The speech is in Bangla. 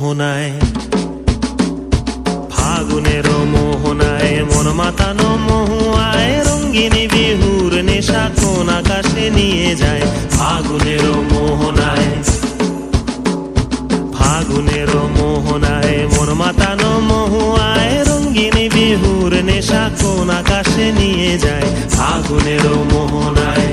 মোহনায়, ফাগুনের মোহনায় মন মাতানো মহুয়ায় রঙ্গিনী বিহুর নেশা কোন আকাশে নিয়ে যায়। ফাগুনের মোহনায়, ফাগুনের মোহনায় মন মাতানো মহুয়ায় রঙ্গিনী বিহুর নেশা কোন আকাশে নিয়ে যায়। ফাগুনের মোহনায়।